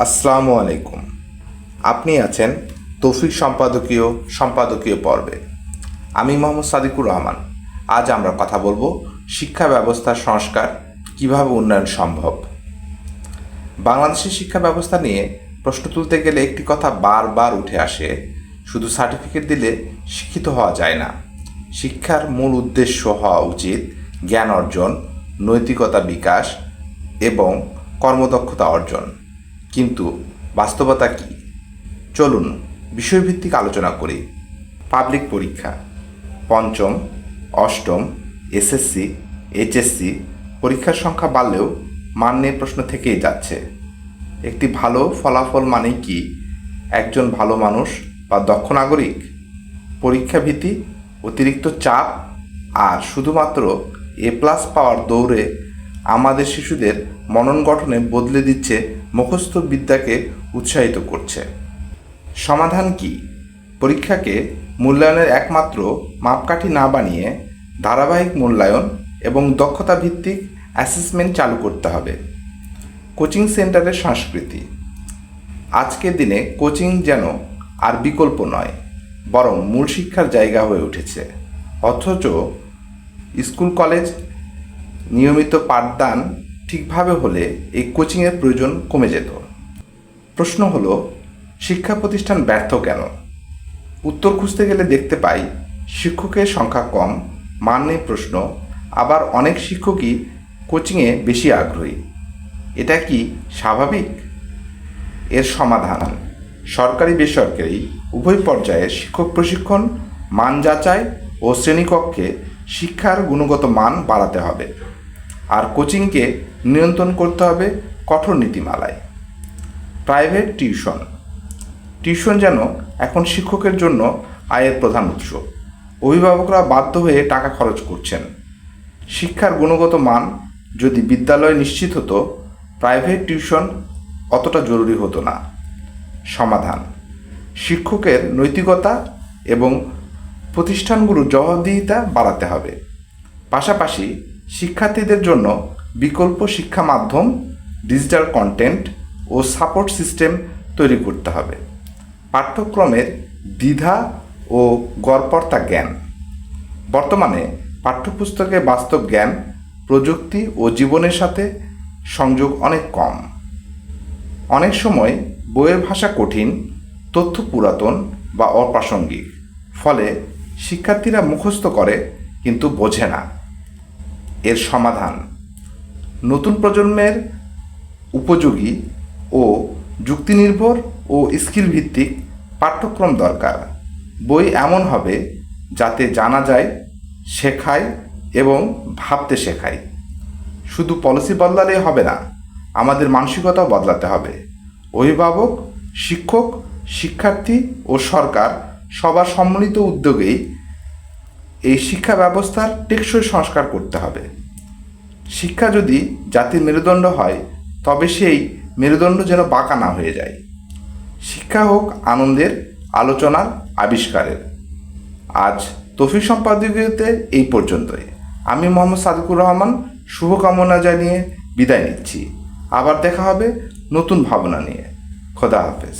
আসসালামু আলাইকুম। আপনি আছেন তৌফিক সম্পাদকীয় পর্বে। আমি মোহাম্মদ সাদিকুর রহমান। আজ আমরা কথা বলবো শিক্ষা ব্যবস্থার সংস্কার কিভাবে উন্নয়ন সম্ভব। বাংলাদেশের শিক্ষা ব্যবস্থা নিয়ে প্রশ্ন তুলতে গেলে একটি কথা বারবার উঠে আসে, শুধু সার্টিফিকেট দিলে শিক্ষিত হওয়া যায় না। শিক্ষার মূল উদ্দেশ্য হওয়া উচিত জ্ঞান অর্জন, নৈতিকতা বিকাশ এবং কর্মদক্ষতা অর্জন। কিন্তু বাস্তবতা কি? চলুন বিষয়ভিত্তিক আলোচনা করি। পাবলিক পরীক্ষা, পঞ্চম, অষ্টম, এসএসসি, এইচএসসি পরীক্ষার সংখ্যা বাড়লেও মান নিয়ে প্রশ্ন থেকেই যাচ্ছে। একটি ভালো ফলাফল মানে কি একজন ভালো মানুষ বা দক্ষ নাগরিক? পরীক্ষা ভীতি, অতিরিক্ত চাপ আর শুধুমাত্র এ+ পাওয়ার দৌড়ে আমাদের শিশুদের মনন গঠনে বদলে দিচ্ছে, মুখস্থ বিদ্যাকে উৎসাহিত করছে। সমাধান কি? পরীক্ষাকে মূল্যায়নের একমাত্র মাপকাঠি না বানিয়ে ধারাবাহিক মূল্যায়ন এবং দক্ষতা ভিত্তিক অ্যাসেসমেন্ট চালু করতে হবে। কোচিং সেন্টারের সংস্কৃতি। আজকের দিনে কোচিং যেন আর বিকল্প নয়, বরং মূল শিক্ষার জায়গা হয়ে উঠেছে। অথচ স্কুল কলেজ নিয়মিত পাঠদান ঠিকভাবে হলে এই কোচিংয়ের প্রয়োজন কমে যেত। প্রশ্ন হলো, শিক্ষা প্রতিষ্ঠান ব্যর্থ কেন? উত্তর খুঁজতে গেলে দেখতে পাই শিক্ষকের সংখ্যা কম, মান নেই প্রশ্ন, আবার অনেক শিক্ষকই কোচিংয়ে বেশি আগ্রহী। এটা কি স্বাভাবিক? এর সমাধান সরকারি বেসরকারি উভয় পর্যায়ে শিক্ষক প্রশিক্ষণ, মান যাচাই ও শ্রেণীকক্ষে শিক্ষার গুণগত মান বাড়াতে হবে। আর কোচিংকে নিয়ন্ত্রণ করতে হবে কঠোর নীতিমালায়। প্রাইভেট টিউশন যেন এখন শিক্ষকের জন্য আয়ের প্রধান উৎস। অভিভাবকরা বাধ্য হয়ে টাকা খরচ করছেন। শিক্ষার গুণগত মান যদি বিদ্যালয়ে নিশ্চিত হতো, প্রাইভেট টিউশন অতটা জরুরি হতো না। সমাধান শিক্ষকের নৈতিকতা এবং প্রতিষ্ঠানগুলোর জবাবদিহিতা বাড়াতে হবে। পাশাপাশি শিক্ষার্থীদের জন্য বিকল্প শিক্ষা মাধ্যম, ডিজিটাল কন্টেন্ট ও সাপোর্ট সিস্টেম তৈরি করতে হবে। পাঠ্যক্রমের দ্বিধা ও গড়পড়তা জ্ঞান। বর্তমানে পাঠ্যপুস্তকে বাস্তব জ্ঞান, প্রযুক্তি ও জীবনের সাথে সংযোগ অনেক কম। অনেক সময় বইয়ের ভাষা কঠিন, তথ্য পুরাতন বা অপ্রাসঙ্গিক, ফলে শিক্ষার্থীরা মুখস্থ করে কিন্তু বোঝে না। এর সমাধান নতুন প্রজন্মের উপযোগী ও যুক্তিনির্ভর ও স্কিল ভিত্তিক পাঠ্যক্রম দরকার। বই এমন হবে যাতে জানা যায়, শেখায় এবং ভাবতে শেখায়। শুধু পলিসি বদলালেই হবে না, আমাদের মানসিকতাও বদলাতে হবে। অভিভাবক, শিক্ষক, শিক্ষার্থী ও সরকার সবার সম্মিলিত উদ্যোগেই এই শিক্ষা ব্যবস্থার টেকসই সংস্কার করতে হবে। শিক্ষা যদি জাতির মেরুদণ্ড হয়, তবে সেই মেরুদণ্ড যেন বাঁকা না হয়ে যায়। শিক্ষা হোক আনন্দের, আলোচনার, আবিষ্কারের। আজ তৌফিক সম্পাদকীয়তে এই পর্যন্তই। আমি মোহাম্মদ সাদিকুর রহমান শুভকামনা জানিয়ে বিদায় নিচ্ছি। আবার দেখা হবে নতুন ভাবনা নিয়ে। খোদা হাফেজ।